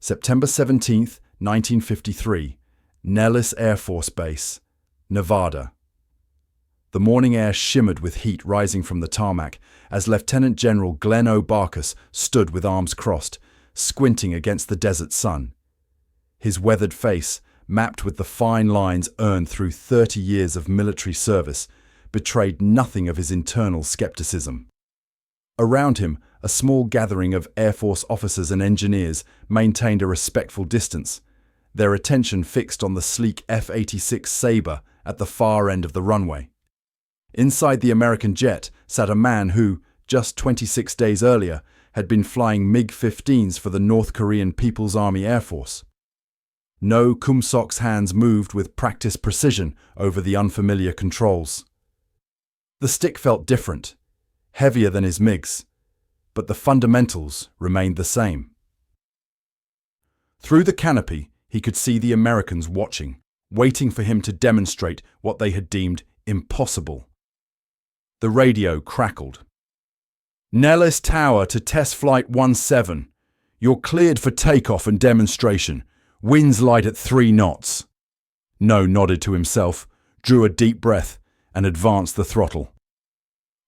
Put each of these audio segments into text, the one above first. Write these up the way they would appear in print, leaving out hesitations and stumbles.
September 17th, 1953, Nellis Air Force Base, Nevada. The morning air shimmered with heat rising from the tarmac as Lieutenant General Glenn O. Barcus stood with arms crossed, squinting against the desert sun. His weathered face, mapped with the fine lines earned through 30 years of military service, betrayed nothing of his internal skepticism. Around him, a small gathering of Air Force officers and engineers maintained a respectful distance, their attention fixed on the sleek F-86 Sabre at the far end of the runway. Inside the American jet sat a man who, just 26 days earlier, had been flying MiG-15s for the North Korean People's Army Air Force. No Kumsok's hands moved with practiced precision over the unfamiliar controls. The stick felt different, heavier than his MiGs, but the fundamentals remained the same. Through the canopy, he could see the Americans watching, waiting for him to demonstrate what they had deemed impossible. The radio crackled. "Nellis Tower to Test Flight 17. You're cleared for takeoff and demonstration. Winds light at 3 knots. No nodded to himself, drew a deep breath, and advanced the throttle.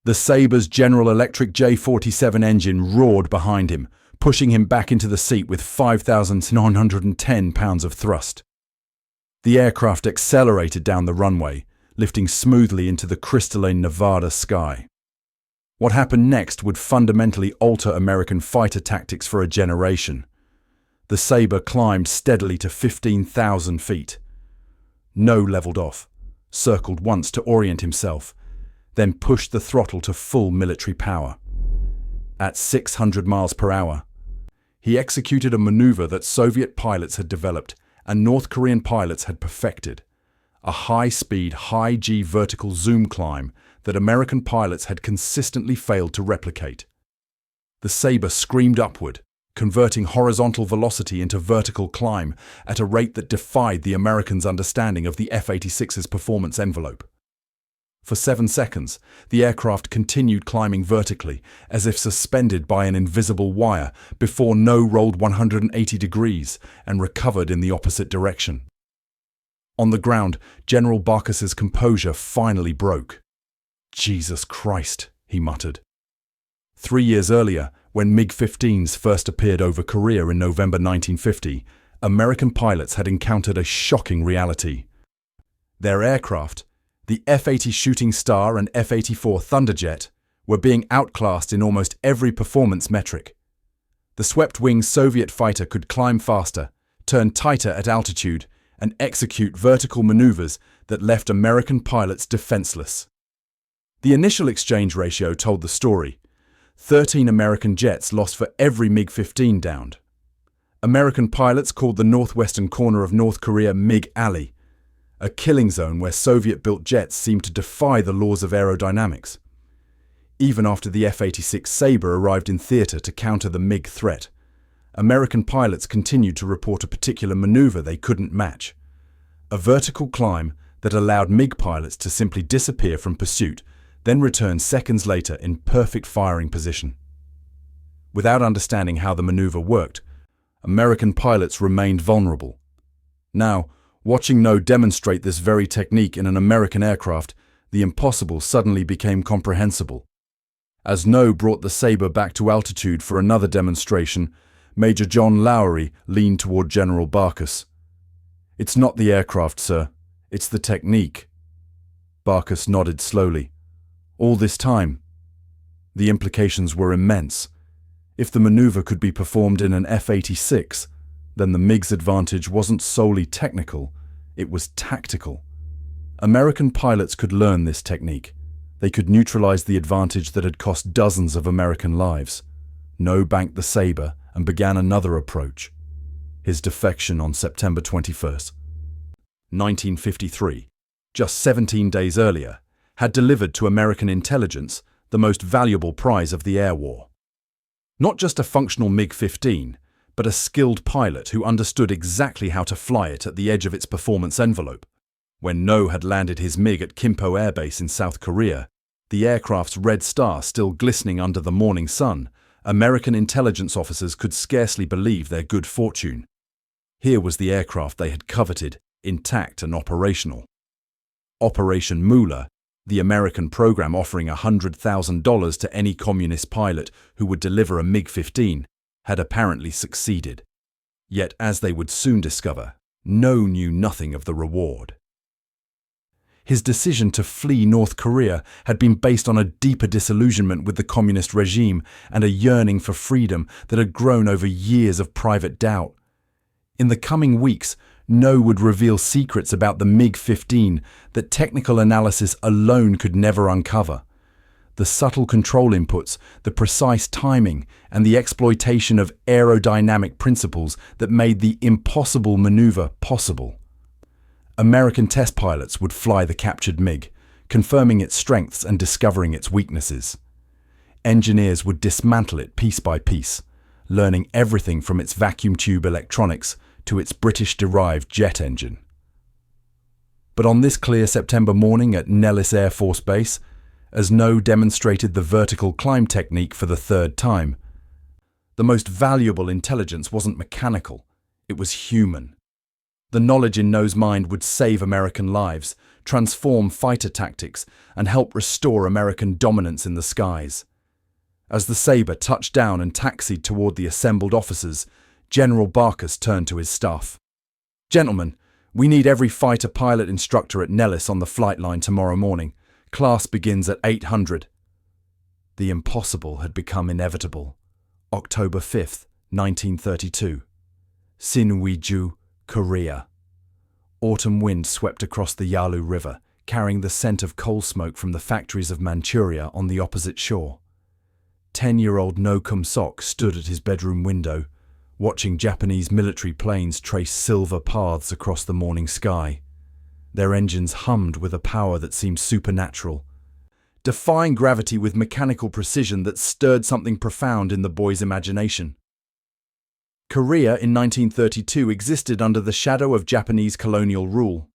The Sabre's General Electric J-47 engine roared behind him, pushing him back into the seat with 5,910 pounds of thrust. The aircraft accelerated down the runway, lifting smoothly into the crystalline Nevada sky. What happened next would fundamentally alter American fighter tactics for a generation. The Sabre climbed steadily to 15,000 feet. No leveled off, circled once to orient himself, then pushed the throttle to full military power. At 600 miles per hour, he executed a maneuver that Soviet pilots had developed and North Korean pilots had perfected. A high-speed, high-G vertical zoom climb that American pilots had consistently failed to replicate. The Sabre screamed upward, converting horizontal velocity into vertical climb at a rate that defied the Americans' understanding of the F-86's performance envelope. For 7 seconds, the aircraft continued climbing vertically, as if suspended by an invisible wire, before rolled 180 degrees and recovered in the opposite direction. On the ground, General Barcus's composure finally broke. "Jesus Christ," he muttered. 3 years earlier, when MiG-15s first appeared over Korea in November 1950, American pilots had encountered a shocking reality. Their aircraft, the F-80 Shooting Star and F-84 Thunderjet, were being outclassed in almost every performance metric. The swept-wing Soviet fighter could climb faster, turn tighter at altitude, and execute vertical maneuvers that left American pilots defenseless. The initial exchange ratio told the story. 13 American jets lost for every MiG-15 downed. American pilots called the northwestern corner of North Korea MiG Alley, a killing zone where Soviet-built jets seemed to defy the laws of aerodynamics. Even after the F-86 Sabre arrived in theater to counter the MiG threat, American pilots continued to report a particular maneuver they couldn't match. A vertical climb that allowed MiG pilots to simply disappear from pursuit, then return seconds later in perfect firing position. Without understanding how the maneuver worked, American pilots remained vulnerable. Now, watching No demonstrate this very technique in an American aircraft, the impossible suddenly became comprehensible. As No brought the Sabre back to altitude for another demonstration, Major John Lowry leaned toward General Barcus. "It's not the aircraft, sir. It's the technique." Barcus nodded slowly. All this time, the implications were immense. If the maneuver could be performed in an F-86, then the MiG's advantage wasn't solely technical, it was tactical. American pilots could learn this technique. They could neutralize the advantage that had cost dozens of American lives. No banked the Sabre and began another approach. His defection on September 21st, 1953, just 17 days earlier, had delivered to American intelligence the most valuable prize of the air war. Not just a functional MiG-15, but a skilled pilot who understood exactly how to fly it at the edge of its performance envelope. When No had landed his MiG at Kimpo Air Base in South Korea, the aircraft's red star still glistening under the morning sun, American intelligence officers could scarcely believe their good fortune. Here was the aircraft they had coveted, intact and operational. Operation Moolah, the American program offering $100,000 to any communist pilot who would deliver a MiG-15, had apparently succeeded. Yet, as they would soon discover, No knew nothing of the reward. His decision to flee North Korea had been based on a deeper disillusionment with the communist regime and a yearning for freedom that had grown over years of private doubt. In the coming weeks, No would reveal secrets about the MiG-15 that technical analysis alone could never uncover. The subtle control inputs, the precise timing, and the exploitation of aerodynamic principles that made the impossible maneuver possible. American test pilots would fly the captured MiG, confirming its strengths and discovering its weaknesses. Engineers would dismantle it piece by piece, learning everything from its vacuum tube electronics to its British-derived jet engine. But on this clear September morning at Nellis Air Force Base, as No demonstrated the vertical climb technique for the third time, the most valuable intelligence wasn't mechanical, it was human. The knowledge in No's mind would save American lives, transform fighter tactics, and help restore American dominance in the skies. As the Sabre touched down and taxied toward the assembled officers, General Barcus turned to his staff. "Gentlemen, we need every fighter pilot instructor at Nellis on the flight line tomorrow morning. Class begins at 800. The impossible had become inevitable. October 5th, 1932. Sinwiju, Korea. Autumn wind swept across the Yalu River, carrying the scent of coal smoke from the factories of Manchuria on the opposite shore. 10-year-old No Kum-sok stood at his bedroom window, watching Japanese military planes trace silver paths across the morning sky. Their engines hummed with a power that seemed supernatural, defying gravity with mechanical precision that stirred something profound in the boy's imagination. Korea in 1932 existed under the shadow of Japanese colonial rule.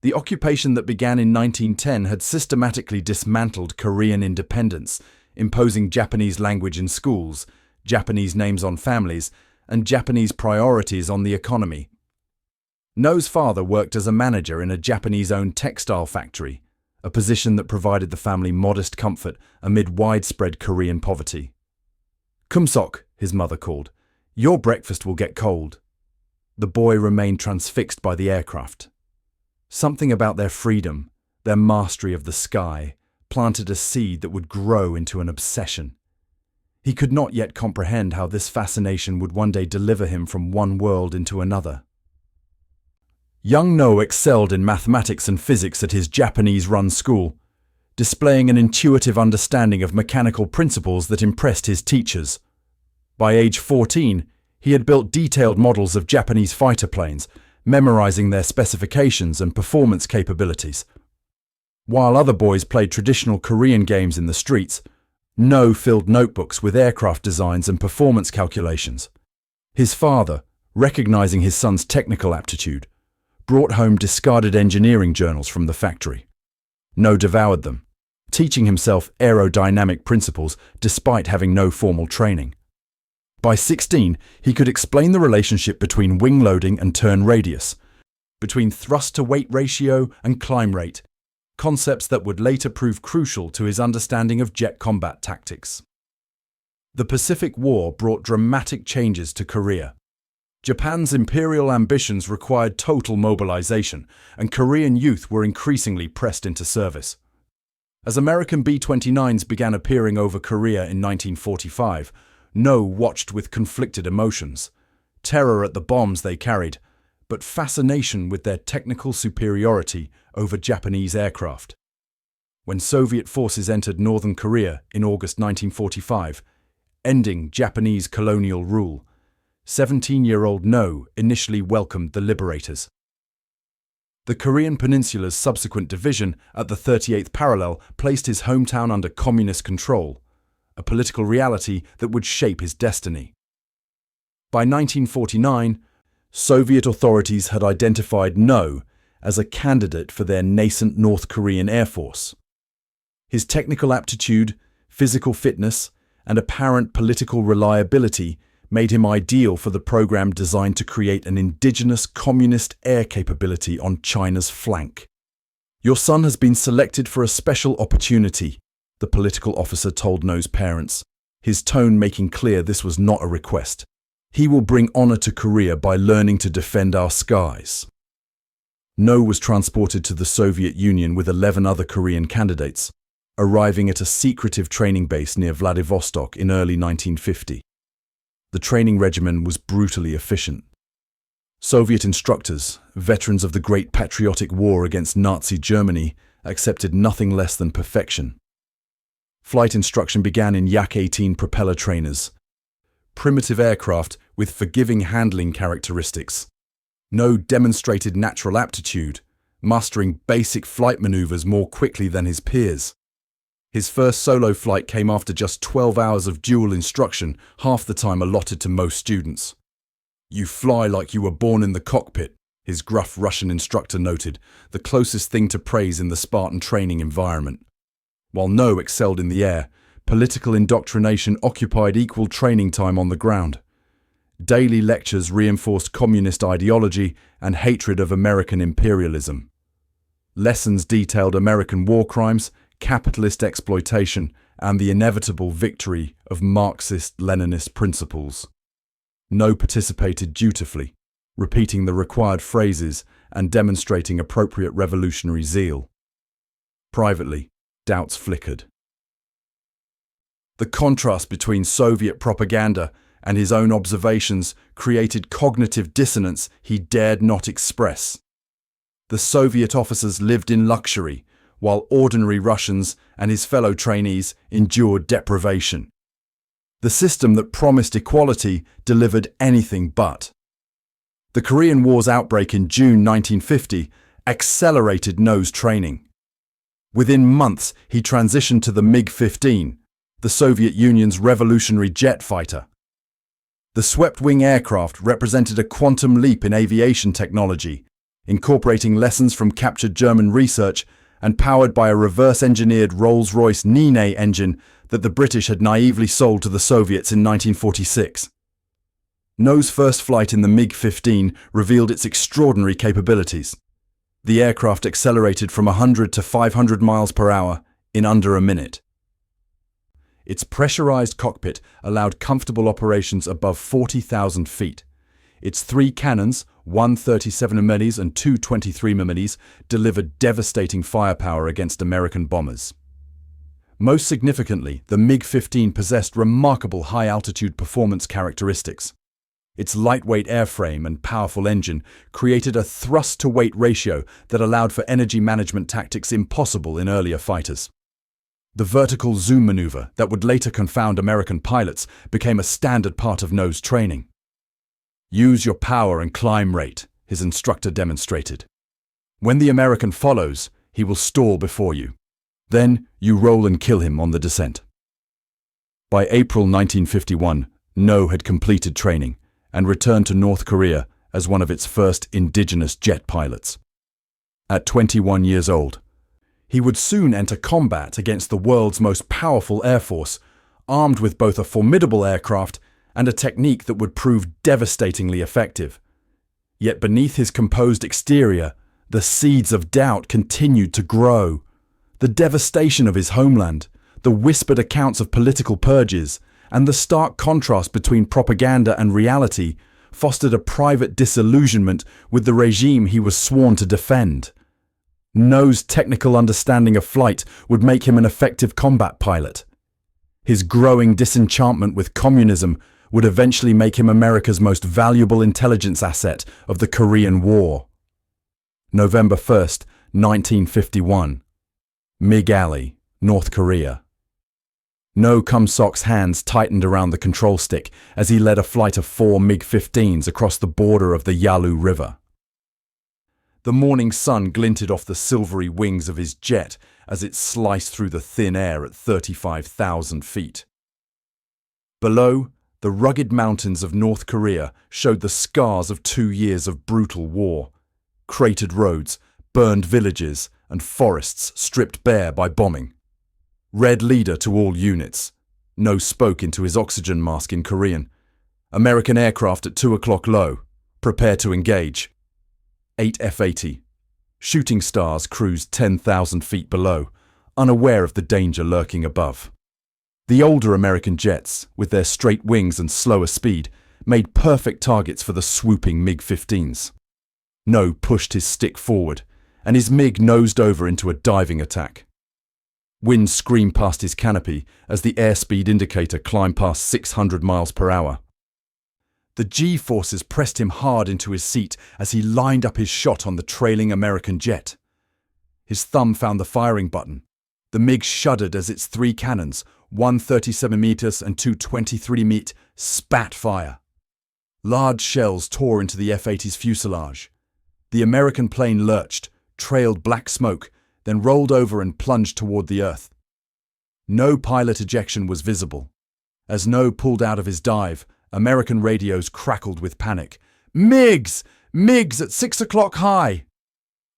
The occupation that began in 1910 had systematically dismantled Korean independence, imposing Japanese language in schools, Japanese names on families, and Japanese priorities on the economy. No's father worked as a manager in a Japanese-owned textile factory, a position that provided the family modest comfort amid widespread Korean poverty. "Kum-sok," his mother called, "your breakfast will get cold." The boy remained transfixed by the aircraft. Something about their freedom, their mastery of the sky, planted a seed that would grow into an obsession. He could not yet comprehend how this fascination would one day deliver him from one world into another. Young No excelled in mathematics and physics at his Japanese-run school, displaying an intuitive understanding of mechanical principles that impressed his teachers. By age 14, he had built detailed models of Japanese fighter planes, memorizing their specifications and performance capabilities. While other boys played traditional Korean games in the streets, No filled notebooks with aircraft designs and performance calculations. His father, recognizing his son's technical aptitude, brought home discarded engineering journals from the factory. No devoured them, teaching himself aerodynamic principles despite having no formal training. By 16, he could explain the relationship between wing loading and turn radius, between thrust-to-weight ratio and climb rate, concepts that would later prove crucial to his understanding of jet combat tactics. The Pacific War brought dramatic changes to Korea. Japan's imperial ambitions required total mobilization, and Korean youth were increasingly pressed into service. As American B-29s began appearing over Korea in 1945, No watched with conflicted emotions, terror at the bombs they carried, but fascination with their technical superiority over Japanese aircraft. When Soviet forces entered northern Korea in August 1945, ending Japanese colonial rule, 17-year-old No initially welcomed the liberators. The Korean Peninsula's subsequent division at the 38th parallel placed his hometown under communist control, a political reality that would shape his destiny. By 1949, Soviet authorities had identified No as a candidate for their nascent North Korean Air Force. His technical aptitude, physical fitness, and apparent political reliability made him ideal for the program designed to create an indigenous communist air capability on China's flank. "Your son has been selected for a special opportunity," the political officer told No's parents, his tone making clear this was not a request. "He will bring honor to Korea by learning to defend our skies." No was transported to the Soviet Union with 11 other Korean candidates, arriving at a secretive training base near Vladivostok in early 1950. The training regimen was brutally efficient. Soviet instructors, veterans of the Great Patriotic War against Nazi Germany, accepted nothing less than perfection. Flight instruction began in Yak-18 propeller trainers, primitive aircraft with forgiving handling characteristics. No demonstrated natural aptitude, mastering basic flight maneuvers more quickly than his peers. His first solo flight came after just 12 hours of dual instruction, half the time allotted to most students. "You fly like you were born in the cockpit," his gruff Russian instructor noted, the closest thing to praise in the Spartan training environment. While No excelled in the air, political indoctrination occupied equal training time on the ground. Daily lectures reinforced communist ideology and hatred of American imperialism. Lessons detailed American war crimes, capitalist exploitation, and the inevitable victory of Marxist-Leninist principles. No participated dutifully, repeating the required phrases and demonstrating appropriate revolutionary zeal. Privately, doubts flickered. The contrast between Soviet propaganda and his own observations created cognitive dissonance he dared not express. The Soviet officers lived in luxury, while ordinary Russians and his fellow trainees endured deprivation. The system that promised equality delivered anything but. The Korean War's outbreak in June 1950 accelerated No's training. Within months, he transitioned to the MiG-15, the Soviet Union's revolutionary jet fighter. The swept-wing aircraft represented a quantum leap in aviation technology, incorporating lessons from captured German research and powered by a reverse-engineered Rolls-Royce Nene engine that the British had naively sold to the Soviets in 1946. No's first flight in the MiG-15 revealed its extraordinary capabilities. The aircraft accelerated from 100 to 500 miles per hour in under a minute. Its pressurized cockpit allowed comfortable operations above 40,000 feet. Its 3 cannons, one 37mm and two 23mm, delivered devastating firepower against American bombers. Most significantly, the MiG-15 possessed remarkable high-altitude performance characteristics. Its lightweight airframe and powerful engine created a thrust-to-weight ratio that allowed for energy management tactics impossible in earlier fighters. The vertical zoom maneuver that would later confound American pilots became a standard part of No's training. "Use your power and climb rate," his instructor demonstrated. "When the American follows, he will stall before you. Then you roll and kill him on the descent." By April 1951, No had completed training and returned to North Korea as one of its first indigenous jet pilots. At 21 years old, he would soon enter combat against the world's most powerful air force, armed with both a formidable aircraft and a technique that would prove devastatingly effective. Yet beneath his composed exterior, the seeds of doubt continued to grow. The devastation of his homeland, the whispered accounts of political purges, and the stark contrast between propaganda and reality fostered a private disillusionment with the regime he was sworn to defend. No's technical understanding of flight would make him an effective combat pilot. His growing disenchantment with communism would eventually make him America's most valuable intelligence asset of the Korean War. November 1st, 1951. MiG Alley, North Korea. No Kum-sok's hands tightened around the control stick as he led a flight of 4 MiG-15s across the border of the Yalu River. The morning sun glinted off the silvery wings of his jet as it sliced through the thin air at 35,000 feet. Below, the rugged mountains of North Korea showed the scars of 2 years of brutal war. Cratered roads, burned villages, and forests stripped bare by bombing. Red leader to all units. No spoke into his oxygen mask in Korean. American aircraft at 2 o'clock low. Prepare to engage. 8 F-80. Shooting stars cruised 10,000 feet below, unaware of the danger lurking above. The older American jets, with their straight wings and slower speed, made perfect targets for the swooping MiG-15s. No pushed his stick forward, and his MiG nosed over into a diving attack. Wind screamed past his canopy as the airspeed indicator climbed past 600 miles per hour. The G-forces pressed him hard into his seat as he lined up his shot on the trailing American jet. His thumb found the firing button. The MiG shuddered as its 3 cannons, one 37 meters and two 23 meter, spat fire. Large shells tore into the F-80's fuselage. The American plane lurched, trailed black smoke, then rolled over and plunged toward the earth. No pilot ejection was visible. As No pulled out of his dive, American radios crackled with panic. MiGs! MiGs at 6 o'clock high!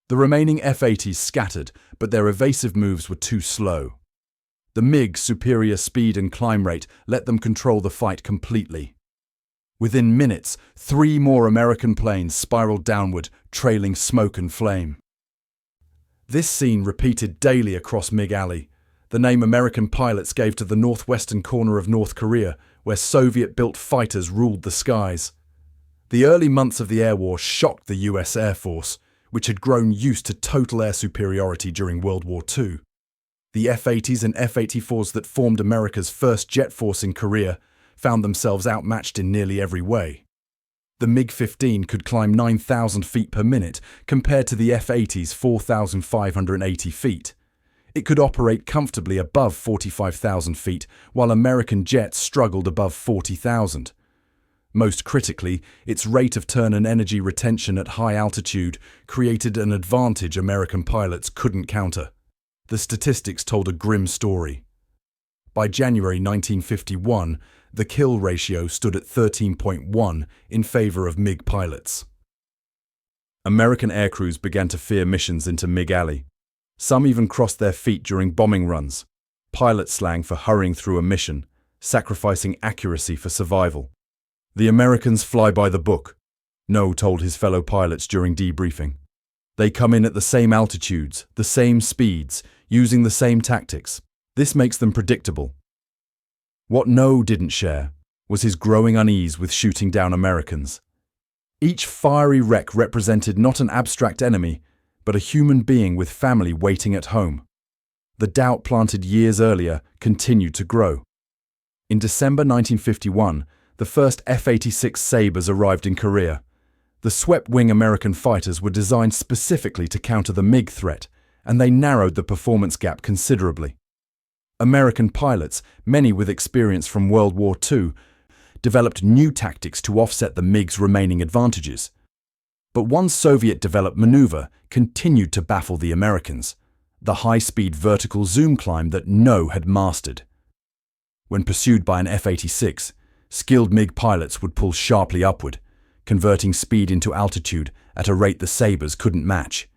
The remaining F-80s scattered, but their evasive moves were too slow. The MiG's superior speed and climb rate let them control the fight completely. Within minutes, 3 more American planes spiraled downward, trailing smoke and flame. This scene repeated daily across MiG Alley, the name American pilots gave to the northwestern corner of North Korea, where Soviet-built fighters ruled the skies. The early months of the air war shocked the US Air Force, which had grown used to total air superiority during World War II. The F-80s and F-84s that formed America's first jet force in Korea found themselves outmatched in nearly every way. The MiG-15 could climb 9,000 feet per minute compared to the F-80's 4,580 feet. It could operate comfortably above 45,000 feet, while American jets struggled above 40,000. Most critically, its rate of turn and energy retention at high altitude created an advantage American pilots couldn't counter. The statistics told a grim story. By January 1951, the kill ratio stood at 13.1 in favor of MiG pilots. American aircrews began to fear missions into MiG Alley. Some even crossed their feet during bombing runs, pilot slang for hurrying through a mission, sacrificing accuracy for survival. The Americans fly by the book, No told his fellow pilots during debriefing. They come in at the same altitudes, the same speeds, using the same tactics. This makes them predictable. What No didn't share was his growing unease with shooting down Americans. Each fiery wreck represented not an abstract enemy, but a human being with family waiting at home. The doubt planted years earlier continued to grow. In December 1951, the first F-86 Sabres arrived in Korea. The swept-wing American fighters were designed specifically to counter the MiG threat, and they narrowed the performance gap considerably. American pilots, many with experience from World War II, developed new tactics to offset the MiG's remaining advantages. But one Soviet-developed maneuver continued to baffle the Americans, the high-speed vertical zoom climb that No had mastered. When pursued by an F-86, skilled MiG pilots would pull sharply upward, converting speed into altitude at a rate the Sabres couldn't match.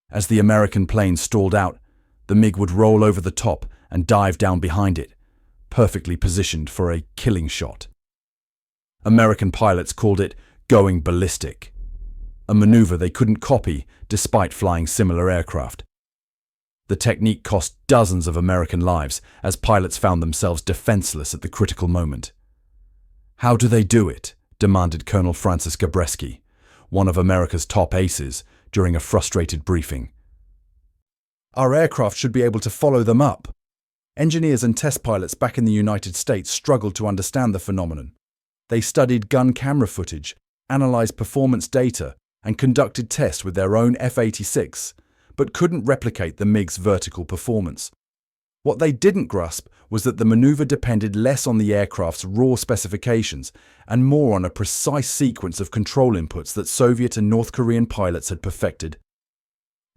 As the American plane stalled out, the MiG would roll over the top and dive down behind it, perfectly positioned for a killing shot. American pilots called it going ballistic, a maneuver they couldn't copy despite flying similar aircraft. The technique cost dozens of American lives as pilots found themselves defenseless at the critical moment. "How do they do it?" demanded Colonel Francis Gabreski, one of America's top aces, during a frustrated briefing. "Our aircraft should be able to follow them up." Engineers and test pilots back in the United States struggled to understand the phenomenon. They studied gun camera footage, analyzed performance data, and conducted tests with their own F-86, but couldn't replicate the MiG's vertical performance. What they didn't grasp was that the maneuver depended less on the aircraft's raw specifications and more on a precise sequence of control inputs that Soviet and North Korean pilots had perfected.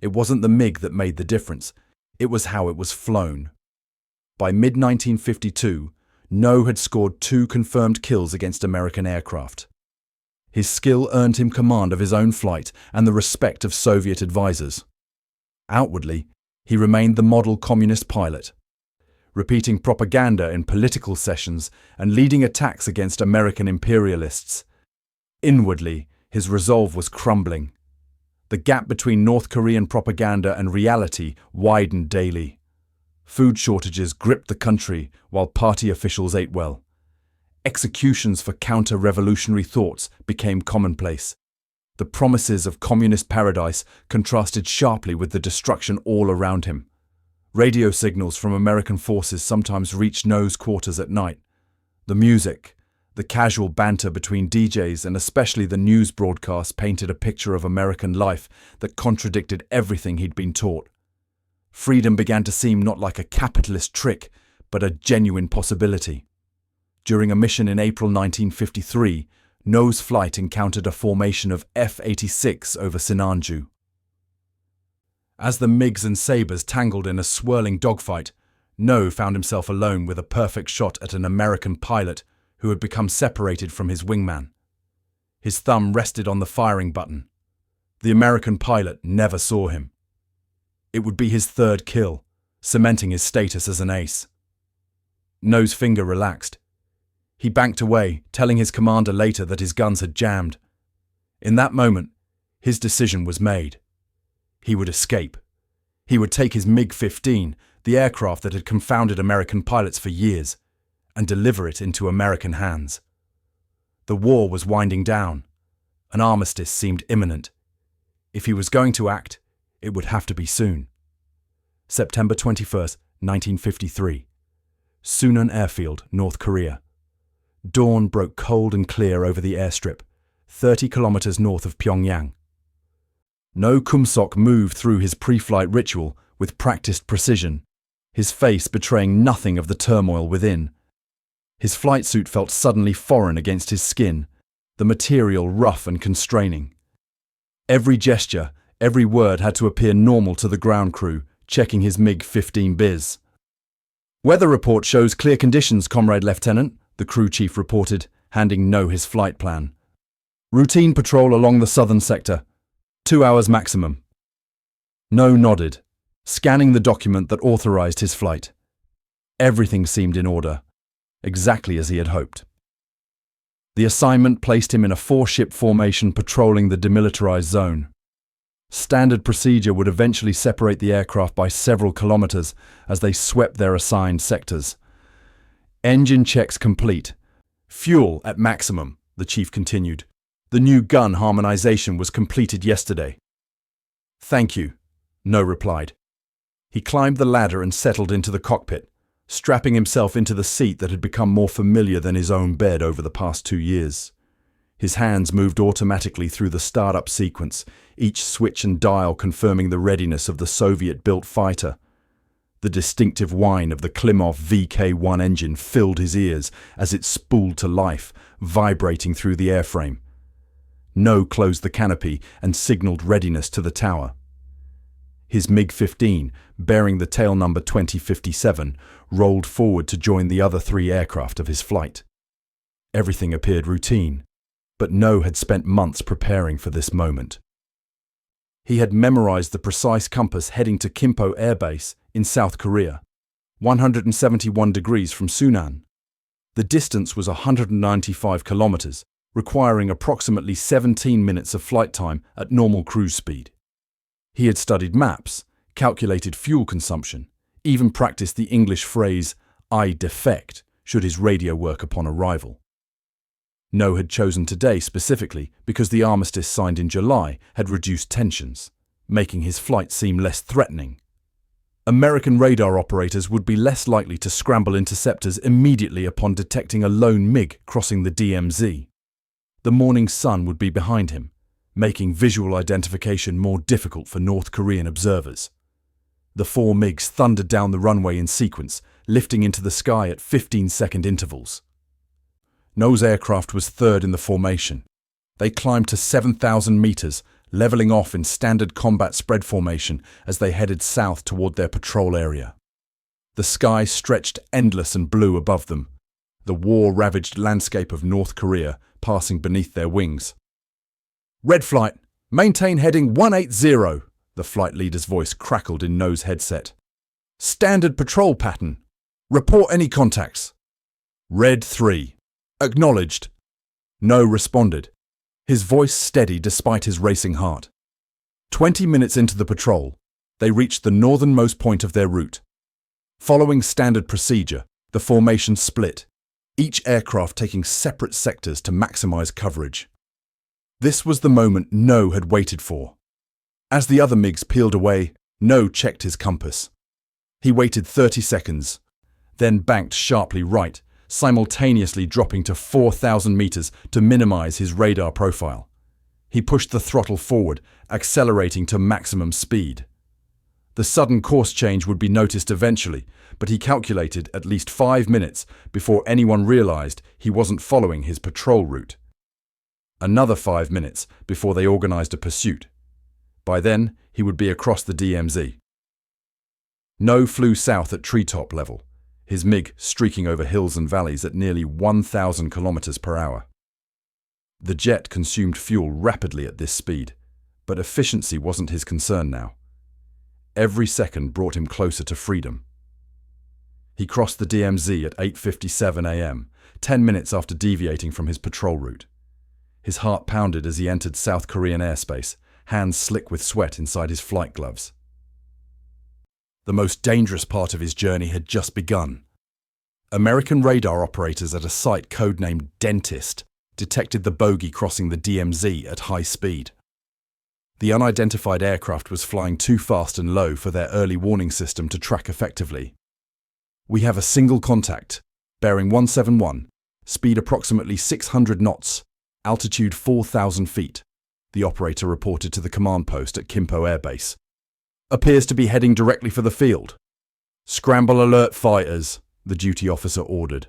It wasn't the MiG that made the difference, it was how it was flown. By mid-1952, No had scored 2 confirmed kills against American aircraft. His skill earned him command of his own flight and the respect of Soviet advisors. Outwardly, he remained the model communist pilot. repeating propaganda in political sessions and leading attacks against American imperialists. Inwardly, his resolve was crumbling. The gap between North Korean propaganda and reality widened daily. Food shortages gripped the country while party officials ate well. Executions for counter-revolutionary thoughts became commonplace. The promises of communist paradise contrasted sharply with the destruction all around him. Radio signals from American forces sometimes reached No's quarters at night. The music, the casual banter between DJs, and especially the news broadcasts painted a picture of American life that contradicted everything he'd been taught. Freedom began to seem not like a capitalist trick, but a genuine possibility. During a mission in April 1953, No's flight encountered a formation of F-86 over Sinanju. As the MiGs and Sabres tangled in a swirling dogfight, No found himself alone with a perfect shot at an American pilot who had become separated from his wingman. His thumb rested on the firing button. The American pilot never saw him. It would be his third kill, cementing his status as an ace. No's finger relaxed. He banked away, telling his commander later that his guns had jammed. In that moment, his decision was made. He would escape. He would take his MiG-15, the aircraft that had confounded American pilots for years, and deliver it into American hands. The war was winding down. An armistice seemed imminent. If he was going to act, it would have to be soon. September 21st, 1953. Sunan Airfield, North Korea. Dawn broke cold and clear over the airstrip, 30 kilometers north of Pyongyang. No Kumsok moved through his pre-flight ritual with practiced precision, his face betraying nothing of the turmoil within. His flight suit felt suddenly foreign against his skin, the material rough and constraining. Every gesture, every word had to appear normal to the ground crew, checking his MiG-15 biz. "Weather report shows clear conditions, Comrade Lieutenant," the crew chief reported, handing No his flight plan. "Routine patrol along the southern sector. 2 hours maximum." No nodded, scanning the document that authorized his flight. Everything seemed in order, exactly as he had hoped. The assignment placed him in a 4-ship formation patrolling the demilitarized zone. Standard procedure would eventually separate the aircraft by several kilometers as they swept their assigned sectors. "Engine checks complete. Fuel at maximum," the chief continued. "The new gun harmonization was completed yesterday." "Thank you," No replied. He climbed the ladder and settled into the cockpit, strapping himself into the seat that had become more familiar than his own bed over the past 2 years. His hands moved automatically through the startup sequence, each switch and dial confirming the readiness of the Soviet-built fighter. The distinctive whine of the Klimov VK-1 engine filled his ears as it spooled to life, vibrating through the airframe. No closed the canopy and signaled readiness to the tower. His MiG-15, bearing the tail number 2057, rolled forward to join the other 3 aircraft of his flight. Everything appeared routine, but No had spent months preparing for this moment. He had memorized the precise compass heading to Kimpo Air Base in South Korea, 171 degrees from Sunan. The distance was 195 kilometers, requiring approximately 17 minutes of flight time at normal cruise speed. He had studied maps, calculated fuel consumption, even practiced the English phrase, "I defect," should his radio work upon arrival. No had chosen today specifically because the armistice signed in July had reduced tensions, making his flight seem less threatening. American radar operators would be less likely to scramble interceptors immediately upon detecting a lone MiG crossing the DMZ. The morning sun would be behind him, making visual identification more difficult for North Korean observers. The 4 MiGs thundered down the runway in sequence, lifting into the sky at 15-second intervals. No's aircraft was third in the formation. They climbed to 7,000 meters, leveling off in standard combat spread formation as they headed south toward their patrol area. The sky stretched endless and blue above them, the war-ravaged landscape of North Korea passing beneath their wings. "Red flight, maintain heading 180, the flight leader's voice crackled in No's headset. "Standard patrol pattern. Report any contacts. Red 3. Acknowledged. No responded, his voice steady despite his racing heart. 20 minutes into the patrol, they reached the northernmost point of their route. Following standard procedure, the formation split, each aircraft taking separate sectors to maximize coverage. This was the moment No had waited for. As the other MiGs peeled away, No checked his compass. He waited 30 seconds, then banked sharply right, simultaneously dropping to 4,000 meters to minimize his radar profile. He pushed the throttle forward, accelerating to maximum speed. The sudden course change would be noticed eventually, but he calculated at least 5 minutes before anyone realized he wasn't following his patrol route. Another 5 minutes before they organized a pursuit. By then, he would be across the DMZ. No flew south at treetop level, his MiG streaking over hills and valleys at nearly 1,000 kilometers per hour. The jet consumed fuel rapidly at this speed, but efficiency wasn't his concern now. Every second brought him closer to freedom. He crossed the DMZ at 8:57 a.m., 10 minutes after deviating from his patrol route. His heart pounded as he entered South Korean airspace, hands slick with sweat inside his flight gloves. The most dangerous part of his journey had just begun. American radar operators at a site codenamed Dentist detected the bogey crossing the DMZ at high speed. The unidentified aircraft was flying too fast and low for their early warning system to track effectively. "We have a single contact, bearing 171, speed approximately 600 knots, altitude 4,000 feet, the operator reported to the command post at Kimpo Air Base. "Appears to be heading directly for the field. "Scramble alert fighters," the duty officer ordered.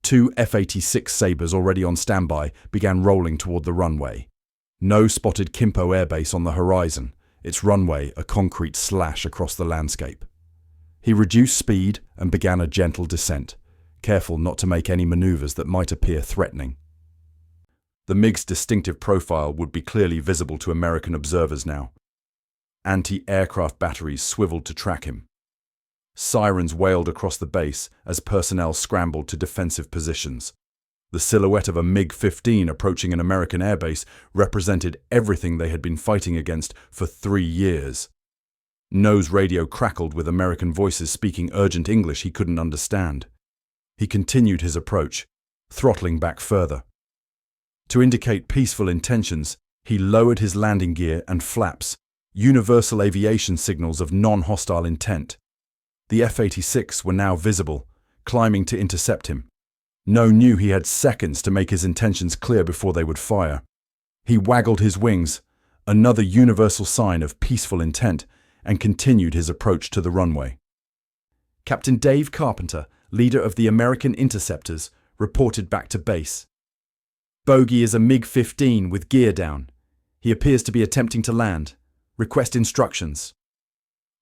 2 F-86 Sabres already on standby began rolling toward the runway. No spotted Kimpo Air Base on the horizon, its runway a concrete slash across the landscape. He reduced speed and began a gentle descent, careful not to make any maneuvers that might appear threatening. The MiG's distinctive profile would be clearly visible to American observers now. Anti-aircraft batteries swiveled to track him. Sirens wailed across the base as personnel scrambled to defensive positions. The silhouette of a MiG-15 approaching an American airbase represented everything they had been fighting against for 3 years. No's radio crackled with American voices speaking urgent English he couldn't understand. He continued his approach, throttling back further. To indicate peaceful intentions, he lowered his landing gear and flaps, universal aviation signals of non-hostile intent. The F-86 were now visible, climbing to intercept him. No knew he had seconds to make his intentions clear before they would fire. He waggled his wings, another universal sign of peaceful intent, and continued his approach to the runway. Captain Dave Carpenter, leader of the American interceptors, reported back to base. "Bogey is a MiG-15 with gear down. He appears to be attempting to land. Request instructions."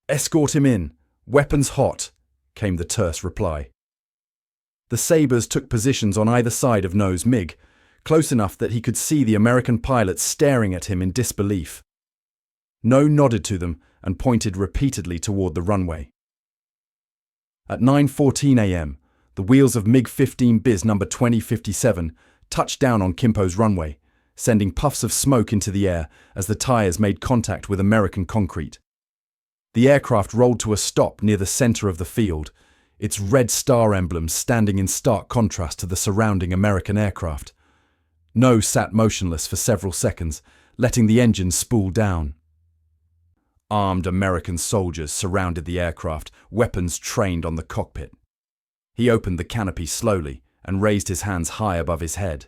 "Escort him in. Weapons hot," came the terse reply. The Sabres took positions on either side of No's MiG, close enough that he could see the American pilot staring at him in disbelief. No nodded to them and pointed repeatedly toward the runway. At 9:14 a.m., the wheels of MiG-15 Biz number 2057 touched down on Kimpo's runway, sending puffs of smoke into the air as the tires made contact with American concrete. The aircraft rolled to a stop near the center of the field, its red star emblem standing in stark contrast to the surrounding American aircraft. No sat motionless for several seconds, letting the engines spool down. Armed American soldiers surrounded the aircraft, weapons trained on the cockpit. He opened the canopy slowly and raised his hands high above his head.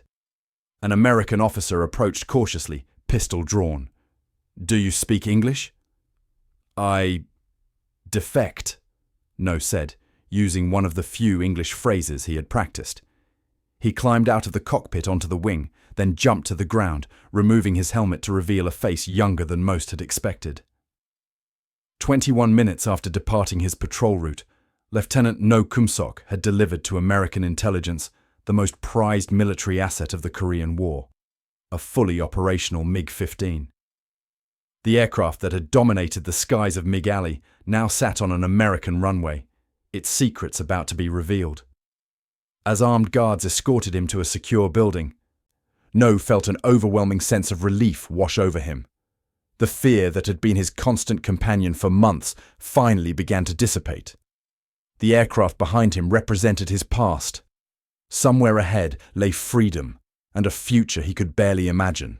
An American officer approached cautiously, pistol drawn. "Do you speak English?" "I defect," No said, using one of the few English phrases he had practiced. He climbed out of the cockpit onto the wing, then jumped to the ground, removing his helmet to reveal a face younger than most had expected. 21 minutes after departing his patrol route, Lieutenant No Kumsok had delivered to American intelligence the most prized military asset of the Korean War, a fully operational MiG-15. The aircraft that had dominated the skies of MiG Alley now sat on an American runway, its secrets about to be revealed. As armed guards escorted him to a secure building, No felt an overwhelming sense of relief wash over him. The fear that had been his constant companion for months finally began to dissipate. The aircraft behind him represented his past. Somewhere ahead lay freedom and a future he could barely imagine.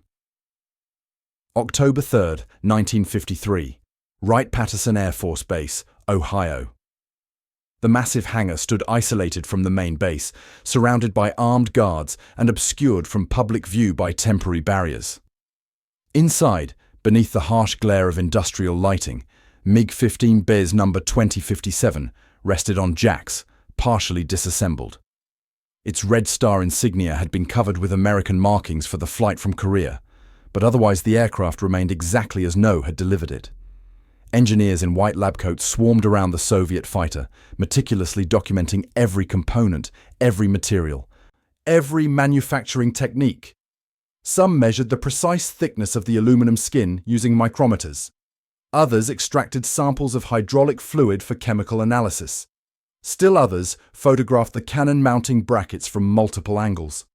October 3rd, 1953, Wright-Patterson Air Force Base, Ohio. The massive hangar stood isolated from the main base, surrounded by armed guards and obscured from public view by temporary barriers. Inside, beneath the harsh glare of industrial lighting, MiG-15 Biz number 2057 rested on jacks, partially disassembled. Its Red Star insignia had been covered with American markings for the flight from Korea, but otherwise the aircraft remained exactly as No had delivered it. Engineers in white lab coats swarmed around the Soviet fighter, meticulously documenting every component, every material, every manufacturing technique. Some measured the precise thickness of the aluminum skin using micrometers. Others extracted samples of hydraulic fluid for chemical analysis. Still others photographed the cannon mounting brackets from multiple angles.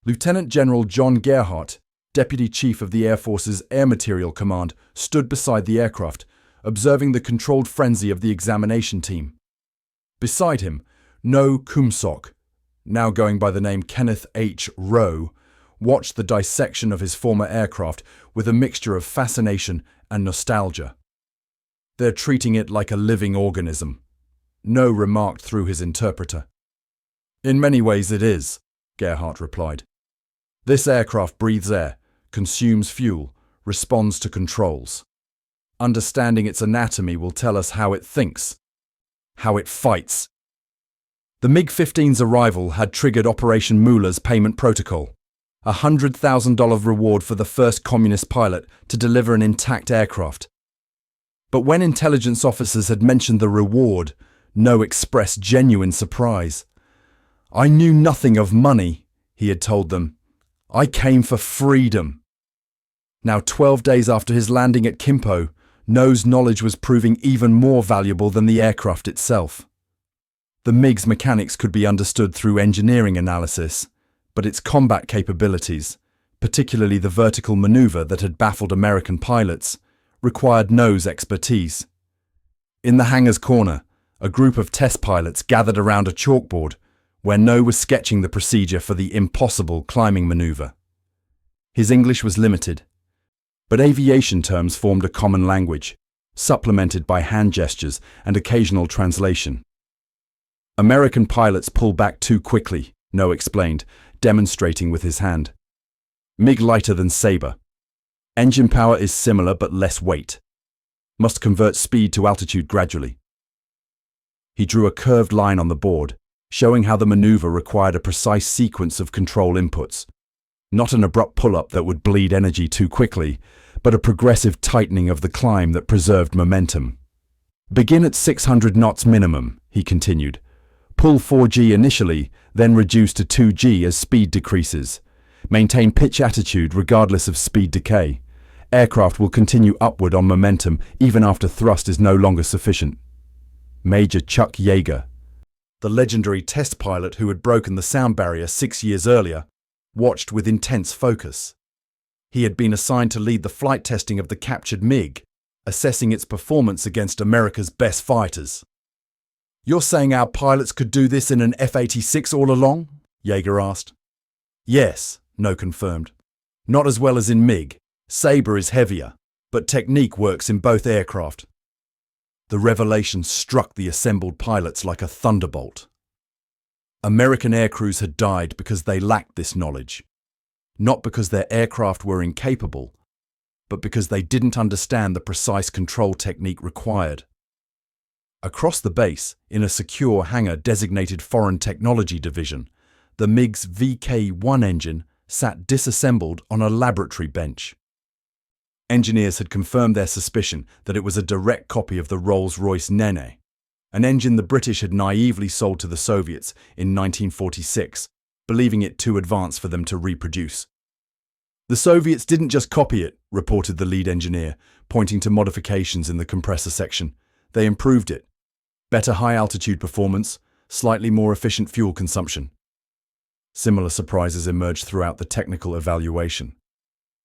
Lieutenant General John Gerhardt, Deputy Chief of the Air Force's Air Material Command, stood beside the aircraft, observing the controlled frenzy of the examination team. Beside him, No Kumsok, now going by the name Kenneth H. Rowe, watched the dissection of his former aircraft with a mixture of fascination and nostalgia. "They're treating it like a living organism," No remarked through his interpreter. "In many ways it is," Gerhardt replied. "This aircraft breathes air, consumes fuel, responds to controls. Understanding its anatomy will tell us how it thinks, how it fights." The MiG-15's arrival had triggered Operation Mueller's payment protocol, a $100,000 reward for the first communist pilot to deliver an intact aircraft. But when intelligence officers had mentioned the reward, No expressed genuine surprise. "I knew nothing of money," he had told them. "I came for freedom." Now 12 days after his landing at Kimpo, No's knowledge was proving even more valuable than the aircraft itself. The MiG's mechanics could be understood through engineering analysis, but its combat capabilities, particularly the vertical maneuver that had baffled American pilots, required No's expertise. In the hangar's corner, a group of test pilots gathered around a chalkboard where No was sketching the procedure for the impossible climbing maneuver. His English was limited, but aviation terms formed a common language, supplemented by hand gestures and occasional translation. "American pilots pull back too quickly," No explained, demonstrating with his hand. "MiG lighter than Sabre. Engine power is similar but less weight. Must convert speed to altitude gradually." He drew a curved line on the board, showing how the maneuver required a precise sequence of control inputs. Not an abrupt pull-up that would bleed energy too quickly, but a progressive tightening of the climb that preserved momentum. "Begin at 600 knots minimum," he continued. "Pull 4G initially, then reduce to 2G as speed decreases. Maintain pitch attitude regardless of speed decay. Aircraft will continue upward on momentum even after thrust is no longer sufficient." Major Chuck Yeager, the legendary test pilot who had broken the sound barrier 6 years earlier, watched with intense focus. He had been assigned to lead the flight testing of the captured MiG, assessing its performance against America's best fighters. "You're saying our pilots could do this in an F-86 all along?" Yeager asked. "Yes," No confirmed. "Not as well as in MiG. Sabre is heavier, but technique works in both aircraft." The revelation struck the assembled pilots like a thunderbolt. American aircrews had died because they lacked this knowledge. Not because their aircraft were incapable, but because they didn't understand the precise control technique required. Across the base, in a secure hangar designated Foreign Technology Division, the MiG's VK-1 engine sat disassembled on a laboratory bench. Engineers had confirmed their suspicion that it was a direct copy of the Rolls-Royce Nene, an engine the British had naively sold to the Soviets in 1946, believing it too advanced for them to reproduce. "The Soviets didn't just copy it," reported the lead engineer, pointing to modifications in the compressor section. "They improved it. Better high-altitude performance, slightly more efficient fuel consumption. Similar surprises emerged throughout the technical evaluation.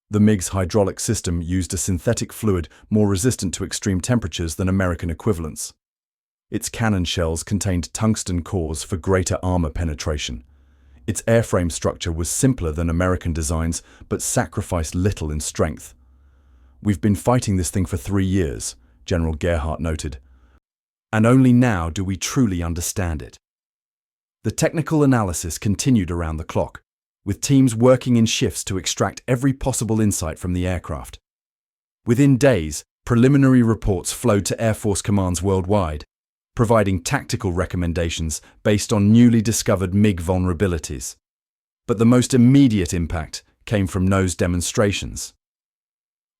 The MiG's hydraulic system used a synthetic fluid more resistant to extreme temperatures than American equivalents. Its cannon shells contained tungsten cores for greater armor penetration. Its airframe structure was simpler than American designs, but sacrificed little in strength. "We've been fighting this thing for 3 years," General Gerhardt noted. "And only now do we truly understand it." The technical analysis continued around the clock, with teams working in shifts to extract every possible insight from the aircraft. Within days, preliminary reports flowed to Air Force commands worldwide, providing tactical recommendations based on newly discovered MiG vulnerabilities. But the most immediate impact came from nose demonstrations.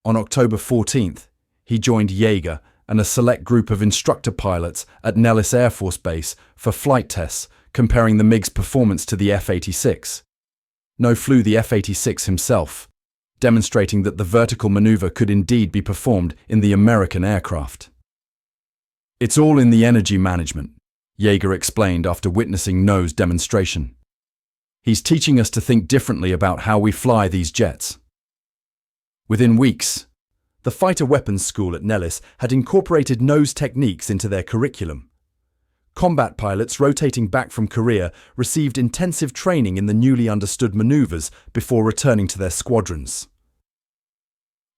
On October 14th, he joined Yeager and a select group of instructor pilots at Nellis Air Force Base for flight tests comparing the MiG's performance to the F-86. No flew the F-86 himself, demonstrating that the vertical maneuver could indeed be performed in the American aircraft. "It's all in the energy management," Yeager explained after witnessing No's demonstration. "He's teaching us to think differently about how we fly these jets." Within weeks, the Fighter Weapons School at Nellis had incorporated No's techniques into their curriculum. Combat pilots rotating back from Korea received intensive training in the newly understood maneuvers before returning to their squadrons.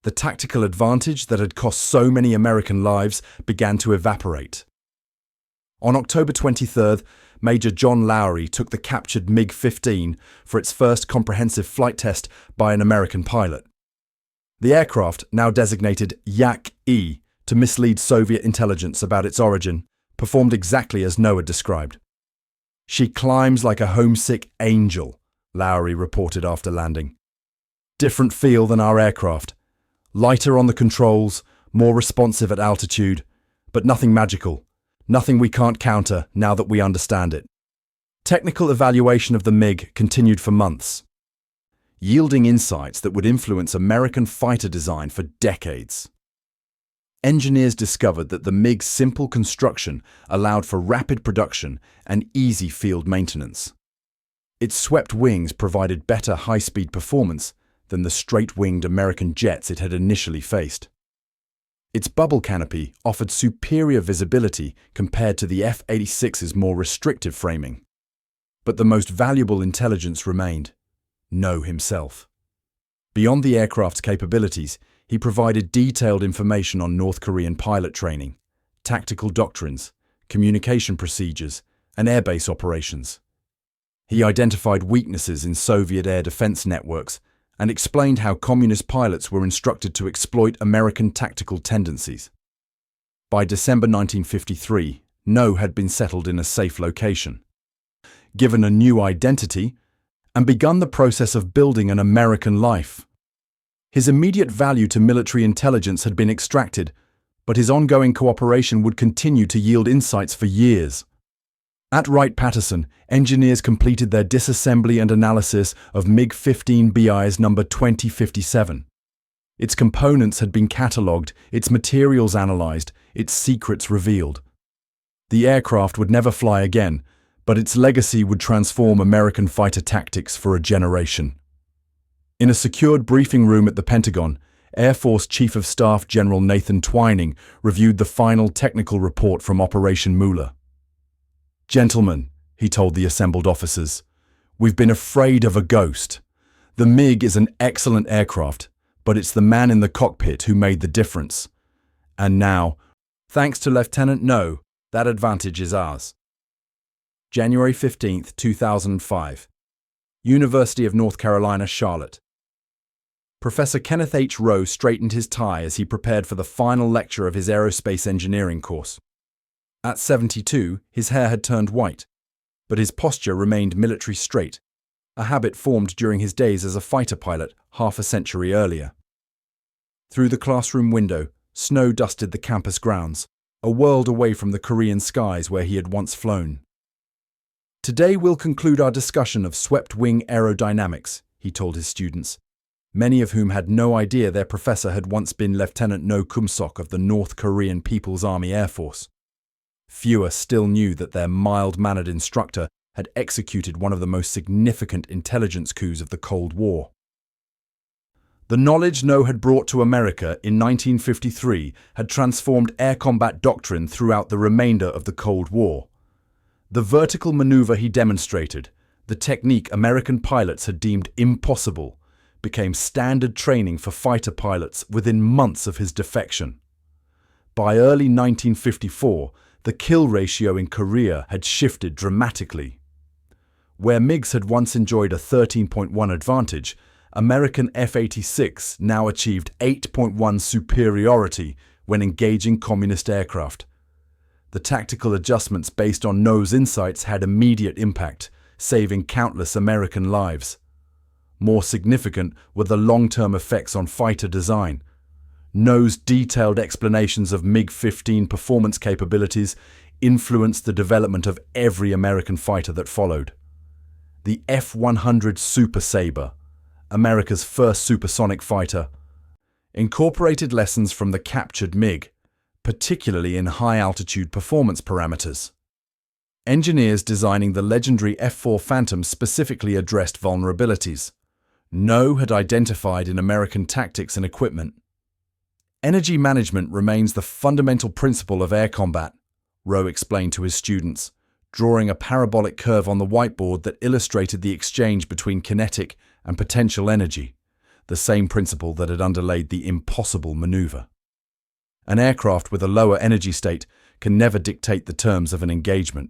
The tactical advantage that had cost so many American lives began to evaporate. On October 23rd, Major John Lowry took the captured MiG-15 for its first comprehensive flight test by an American pilot. The aircraft, now designated Yak-E to mislead Soviet intelligence about its origin, performed exactly as No had described. "She climbs like a homesick angel," Lowry reported after landing. "Different feel than our aircraft. Lighter on the controls, more responsive at altitude, but nothing magical, nothing we can't counter now that we understand it." Technical evaluation of the MiG continued for months, yielding insights that would influence American fighter design for decades. Engineers discovered that the MiG's simple construction allowed for rapid production and easy field maintenance. Its swept wings provided better high-speed performance than the straight-winged American jets it had initially faced. Its bubble canopy offered superior visibility compared to the F-86's more restrictive framing. But the most valuable intelligence remained: No himself. Beyond the aircraft's capabilities, he provided detailed information on North Korean pilot training, tactical doctrines, communication procedures, and airbase operations. He identified weaknesses in Soviet air defense networks and explained how communist pilots were instructed to exploit American tactical tendencies. By December 1953, No had been settled in a safe location, given a new identity, and begun the process of building an American life. His immediate value to military intelligence had been extracted, but his ongoing cooperation would continue to yield insights for years. At Wright-Patterson, engineers completed their disassembly and analysis of MiG-15B's number 2057. Its components had been catalogued, its materials analyzed, its secrets revealed. The aircraft would never fly again, but its legacy would transform American fighter tactics for a generation. In a secured briefing room at the Pentagon, Air Force Chief of Staff General Nathan Twining reviewed the final technical report from Operation Moolah. "Gentlemen," he told the assembled officers, "we've been afraid of a ghost. The MiG is an excellent aircraft, but it's the man in the cockpit who made the difference. And now, thanks to Lieutenant No, that advantage is ours." January 15, 2005. University of North Carolina, Charlotte. Professor Kenneth H. Rowe straightened his tie as he prepared for the final lecture of his aerospace engineering course. At 72, his hair had turned white, but his posture remained military straight, a habit formed during his days as a fighter pilot half a century earlier. Through the classroom window, snow dusted the campus grounds, a world away from the Korean skies where he had once flown. "Today we'll conclude our discussion of swept-wing aerodynamics," he told his students, many of whom had no idea their professor had once been Lieutenant No Kumsok of the North Korean People's Army Air Force. Fewer still knew that their mild-mannered instructor had executed one of the most significant intelligence coups of the Cold War. The knowledge No had brought to America in 1953 had transformed air combat doctrine throughout the remainder of the Cold War. The vertical maneuver he demonstrated, the technique American pilots had deemed impossible, became standard training for fighter pilots within months of his defection. By early 1954, the kill ratio in Korea had shifted dramatically. Where MiGs had once enjoyed a 13.1 advantage, American F-86 now achieved 8.1 superiority when engaging communist aircraft. The tactical adjustments based on No's insights had immediate impact, saving countless American lives. More significant were the long-term effects on fighter design. No's detailed explanations of MiG-15 performance capabilities influenced the development of every American fighter that followed. The F-100 Super Sabre, America's first supersonic fighter, incorporated lessons from the captured MiG, particularly in high-altitude performance parameters. Engineers designing the legendary F-4 Phantom specifically addressed vulnerabilities No had identified in American tactics and equipment. Energy management remains the fundamental principle of air combat, Rowe explained to his students, drawing a parabolic curve on the whiteboard that illustrated the exchange between kinetic and potential energy, the same principle that had underlaid the impossible maneuver. An aircraft with a lower energy state can never dictate the terms of an engagement.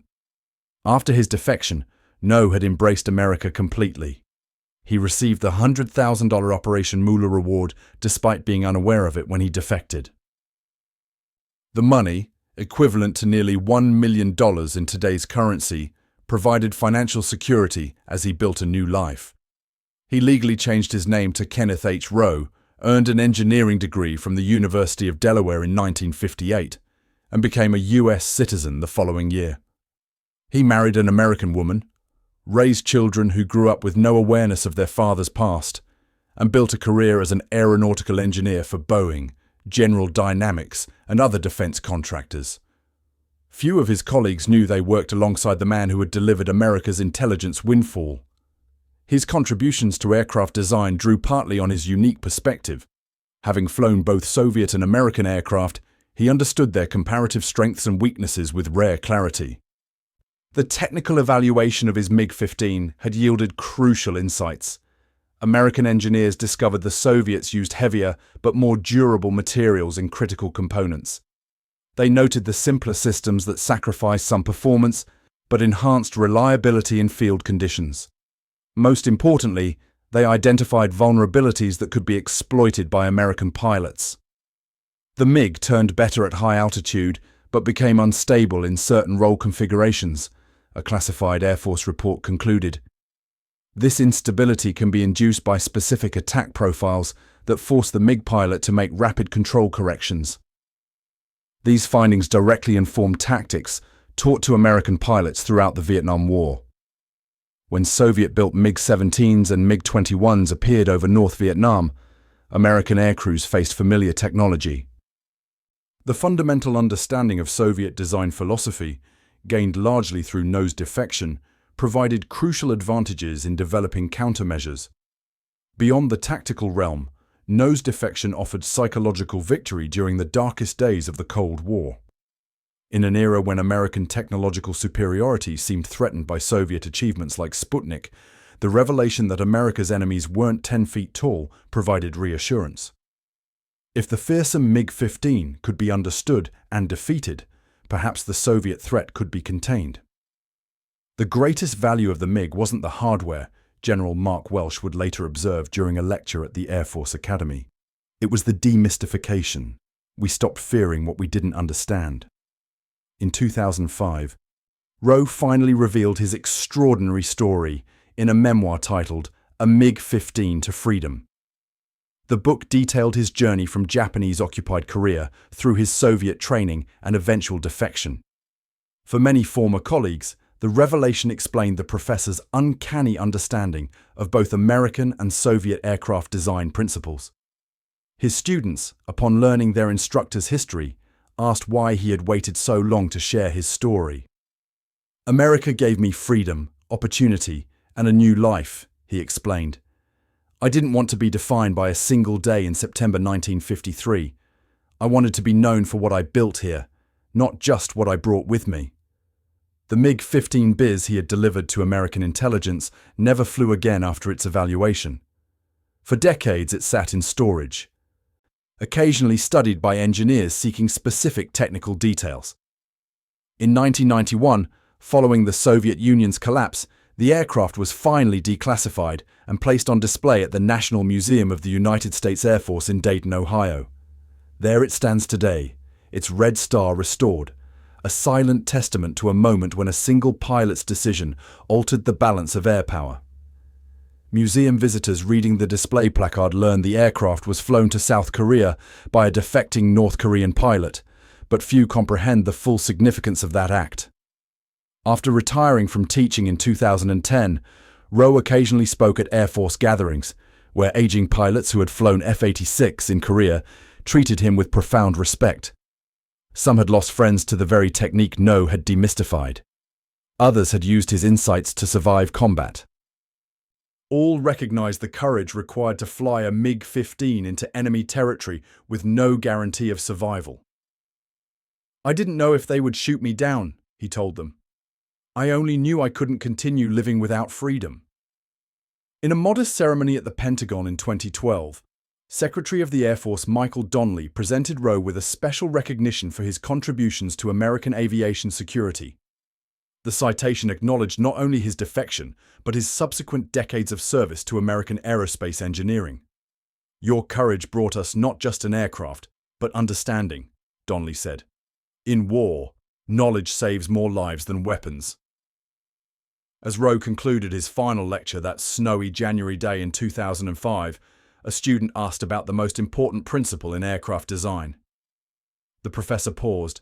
After his defection, No had embraced America completely. He received the $100,000 Operation Moolah reward despite being unaware of it when he defected. The money, equivalent to nearly $1 million in today's currency, provided financial security as he built a new life. He legally changed his name to Kenneth H. Rowe, earned an engineering degree from the University of Delaware in 1958, and became a U.S. citizen the following year. He married an American woman, raised children who grew up with no awareness of their father's past, and built a career as an aeronautical engineer for Boeing, General Dynamics, and other defense contractors. Few of his colleagues knew they worked alongside the man who had delivered America's intelligence windfall. His contributions to aircraft design drew partly on his unique perspective. Having flown both Soviet and American aircraft, he understood their comparative strengths and weaknesses with rare clarity. The technical evaluation of his MiG-15 had yielded crucial insights. American engineers discovered the Soviets used heavier but more durable materials in critical components. They noted the simpler systems that sacrificed some performance but enhanced reliability in field conditions. Most importantly, they identified vulnerabilities that could be exploited by American pilots. The MiG turned better at high altitude but became unstable in certain role configurations, a classified Air Force report concluded. This instability can be induced by specific attack profiles that force the MiG pilot to make rapid control corrections. These findings directly informed tactics taught to American pilots throughout the Vietnam War. When Soviet-built MiG-17s and MiG-21s appeared over North Vietnam, American aircrews faced familiar technology. The fundamental understanding of Soviet design philosophy, gained largely through No's defection, provided crucial advantages in developing countermeasures. Beyond the tactical realm, No's defection offered psychological victory during the darkest days of the Cold War. In an era when American technological superiority seemed threatened by Soviet achievements like Sputnik, the revelation that America's enemies weren't 10 feet tall provided reassurance. If the fearsome MiG-15 could be understood and defeated, perhaps the Soviet threat could be contained. The greatest value of the MiG wasn't the hardware, General Mark Welsh would later observe during a lecture at the Air Force Academy. It was the demystification. We stopped fearing what we didn't understand. In 2005, Rowe finally revealed his extraordinary story in a memoir titled A MiG-15 to Freedom. The book detailed his journey from Japanese-occupied Korea through his Soviet training and eventual defection. For many former colleagues, the revelation explained the professor's uncanny understanding of both American and Soviet aircraft design principles. His students, upon learning their instructor's history, asked why he had waited so long to share his story. "America gave me freedom, opportunity, and a new life," he explained. "I didn't want to be defined by a single day in September 1953. I wanted to be known for what I built here, not just what I brought with me." The MiG-15 Biz he had delivered to American intelligence never flew again after its evaluation. For decades it sat in storage, occasionally studied by engineers seeking specific technical details. In 1991, following the Soviet Union's collapse, the aircraft was finally declassified and placed on display at the National Museum of the United States Air Force in Dayton, Ohio. There it stands today, its red star restored, a silent testament to a moment when a single pilot's decision altered the balance of air power. Museum visitors reading the display placard learned the aircraft was flown to South Korea by a defecting North Korean pilot, but few comprehend the full significance of that act. After retiring from teaching in 2010, Rowe occasionally spoke at Air Force gatherings, where aging pilots who had flown F-86 in Korea treated him with profound respect. Some had lost friends to the very technique No had demystified. Others had used his insights to survive combat. All recognized the courage required to fly a MiG-15 into enemy territory with no guarantee of survival. "I didn't know if they would shoot me down," he told them. "I only knew I couldn't continue living without freedom." In a modest ceremony at the Pentagon in 2012, Secretary of the Air Force Michael Donnelly presented Rowe with a special recognition for his contributions to American aviation security. The citation acknowledged not only his defection, but his subsequent decades of service to American aerospace engineering. "Your courage brought us not just an aircraft, but understanding," Donnelly said. "In war, knowledge saves more lives than weapons." As Rowe concluded his final lecture that snowy January day in 2005, a student asked about the most important principle in aircraft design. The professor paused,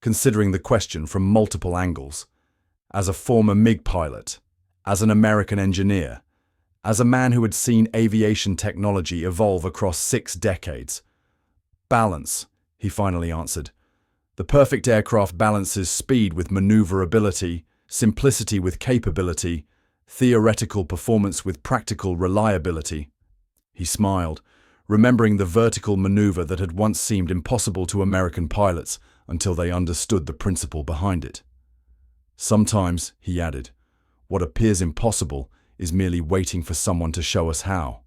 considering the question from multiple angles. As a former MiG pilot, as an American engineer, as a man who had seen aviation technology evolve across 6 decades. "Balance," he finally answered. "The perfect aircraft balances speed with maneuverability, simplicity with capability, theoretical performance with practical reliability." He smiled, remembering the vertical maneuver that had once seemed impossible to American pilots until they understood the principle behind it. "Sometimes," he added, "what appears impossible is merely waiting for someone to show us how."